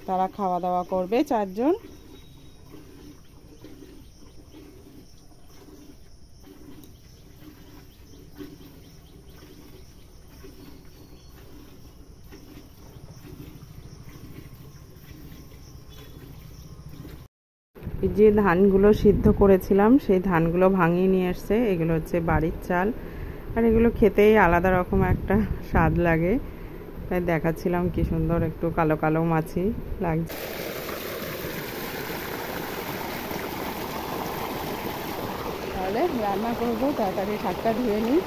তারা খাওয়া দাওয়া করবে 4 জন। যে ধানগুলো সিদ্ধ করেছিলাম সেই ধানগুলো ভাঙিয়ে নিয়ে এসছে। এগুলো হচ্ছে বাড়ির চাল, আর এগুলো খেতেই আলাদা রকম একটা স্বাদ লাগে। তাই দেখাচ্ছিলাম কি সুন্দর একটু কালো কালো মাছি লাগছে। তাহলে রান্না করবো, তাড়াতাড়ি শাকটা ধুয়ে নিই।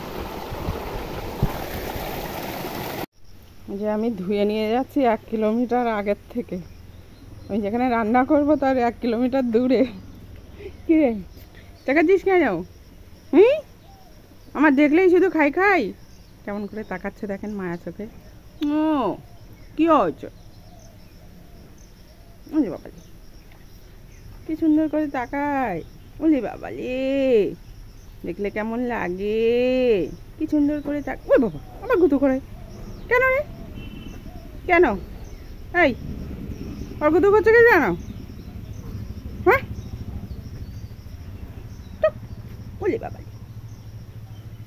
যে আমি ধুয়ে নিয়ে যাচ্ছি 1 কিলোমিটার আগের থেকে। আমি যেখানে রান্না করবো তার 1 কিলোমিটার দূরে। কি রে তাকাচ্ছিস কেন? আমার দেখলেই শুধু খাই খাই। কেমন করে তাকাচ্ছে দেখেন মায়া চোখে। ও কি হয়েছে? ওলি বাবালি কি সুন্দর করে তাকায়। ওলি বাবালি দেখলে কেমন লাগে, কি সুন্দর করে তাক। ওই বাবা আবার গুঁতো করে কেন রে? কেন এই ওর গুঁতো করছে কে জানো? হ্যাঁ ওলি বাবালি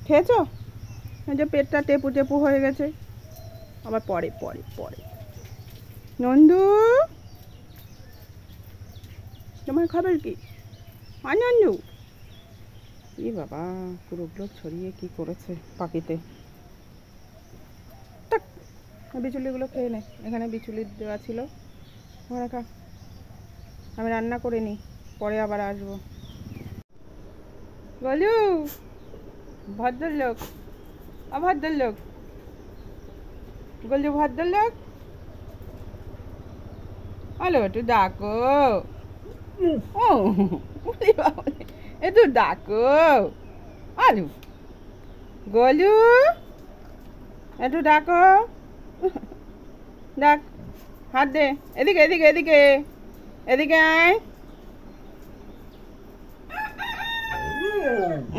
খেয়েছো? যে পেটটা টেপু টেপু হয়ে গেছে। আবার পরে পরে পরে নন্দু তোমার খবর কি? নন্দু এই বাবা পুরোগুলো ছড়িয়ে কি করেছে পাখিতে। বিচুলিগুলো খেয়ে নে, এখানে বিচুলি দেওয়া ছিল। খা, আমি রান্না করে নিই, পরে আবার আসবো। বলু ভদ্রলোক, অভদ্রলোক, বলু ভদ্রলোক, আলো একটু ডাকো। ও একটু ডাকো আলু। গলু একটু ডাকো, ডাক, হাত দে। এদিকে এদিকে এদিকে এদিকে আয়।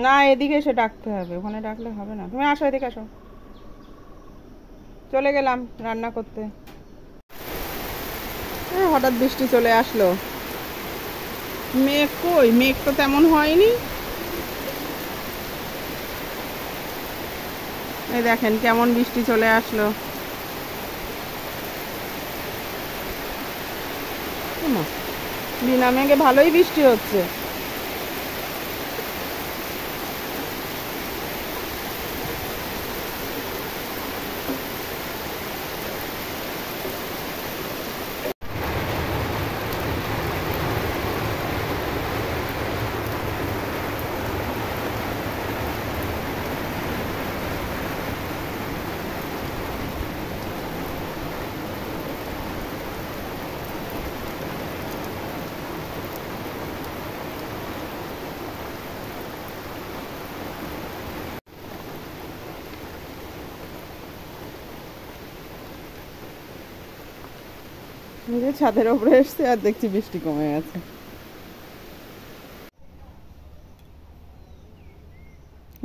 না এদিকে এসে ডাকতে হবে, ওখানে ডাকলে হবে না। তুমি আসো এদিকে আসো। চলে গেলাম রান্না করতে। হঠাৎ বৃষ্টি চলে আসলো। মেঘ কই? মেঘ তো তেমন হয়নি। এই দেখেন কেমন বৃষ্টি চলে আসলো। বিনা মেঘে ভালোই বৃষ্টি হচ্ছে। ছাদের উপরে এসছে আর দেখছি বৃষ্টি কমে গেছে।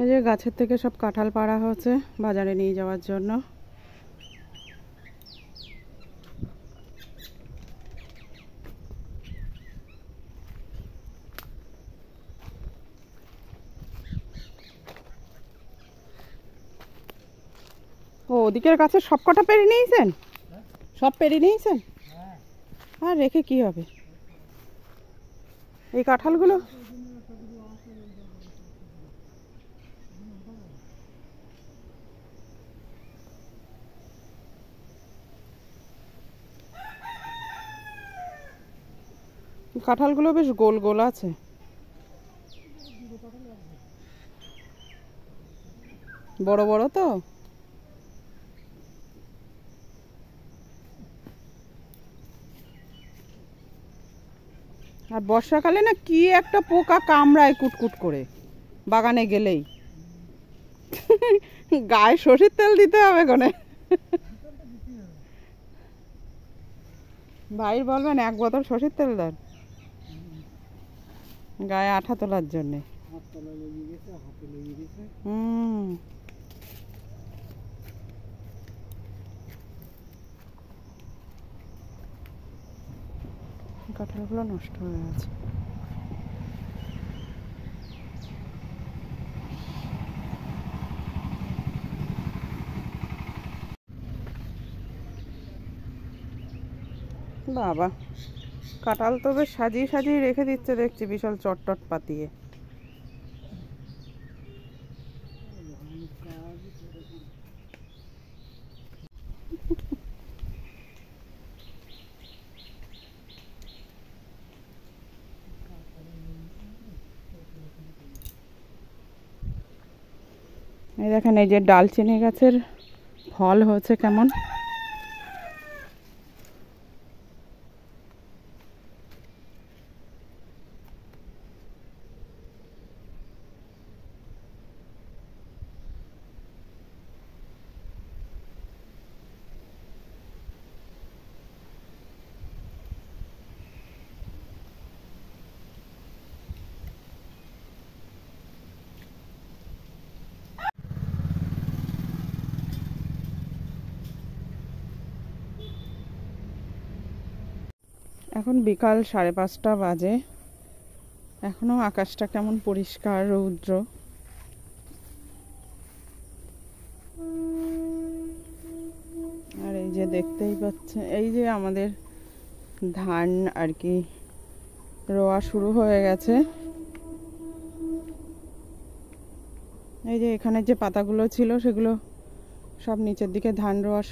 এই যে গাছের থেকে সব কাঁঠাল পাড়া হচ্ছে বাজারে নিয়ে যাওয়ার জন্য। ও ওদিকের গাছে সব কটা পেরে নিয়েছেন? সব পেরে নিয়েছেন? আর রেখে কি হবে? এই কাঁঠালগুলো কাঁঠালগুলো বেশ গোল গোল আছে। বড় বড় তো। আর বর্ষাকালে না কি একটা পোকা কামড়ায় কুটকুট করে বাগানে গেলেই। গায়ে সরষের তেল দিতে হবে কোনে। ভাই বলবেন 1 বোতল সরষের তেল দেন। গায়ে আঠা তোলার জন্যে। কাঁঠালগুলো নষ্ট হয়ে গেছে। বাবা, কাঁঠাল তো বেশ সাজিয়ে সাজিয়ে রেখে দিচ্ছে দেখছি, বিশাল চটটট পাতিয়ে। এই দেখেন, এই যে ডালচিনি গাছের ফল হয়েছে কেমন। এখন বিকাল 5:30 বাজে, এখনো আকাশটা কেমন পরিষ্কার রৌদ্র। আর এই যে দেখতেই পাচ্ছেন, এই যে আমাদের ধান আর কি রোয়া শুরু হয়ে গেছে। এই যে এখানে যে পাতাগুলো ছিল সেগুলো সব নিচের দিকে ধান রোয়া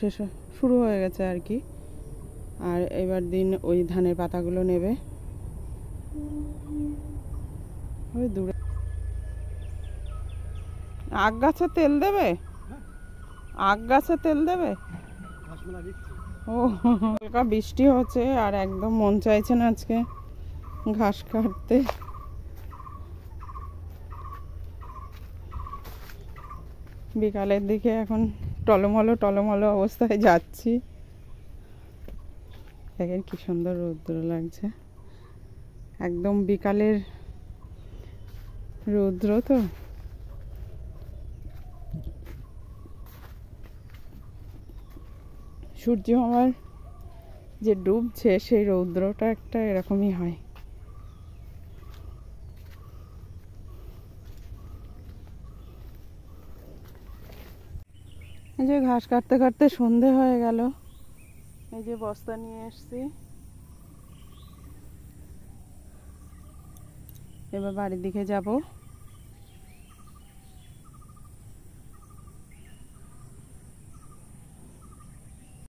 শুরু হয়ে গেছে আর কি। আর এবার দিন ওই ধানের পাতাগুলো নেবে। ওই দূরে আখ গাছে তেল দেবে, আখ গাছে তেল দেবে। ও, হালকা বৃষ্টি হচ্ছে আর একদম মন চাইছে না আজকে ঘাস কাটতে। বিকালের দিকে এখন টলমলো টলমলো অবস্থায় যাচ্ছি। দেখেন কি সুন্দর রৌদ্র লাগছে, একদম বিকালের রৌদ্র। তো সূর্য আমার যে ডুবছে সেই রৌদ্রটা একটা এরকমই হয়। এই যে ঘাস কাটতে কাটতে সন্ধে হয়ে গেল। এই যে বস্তা নিয়ে এসছি, এবার বাড়ির দিকে যাব।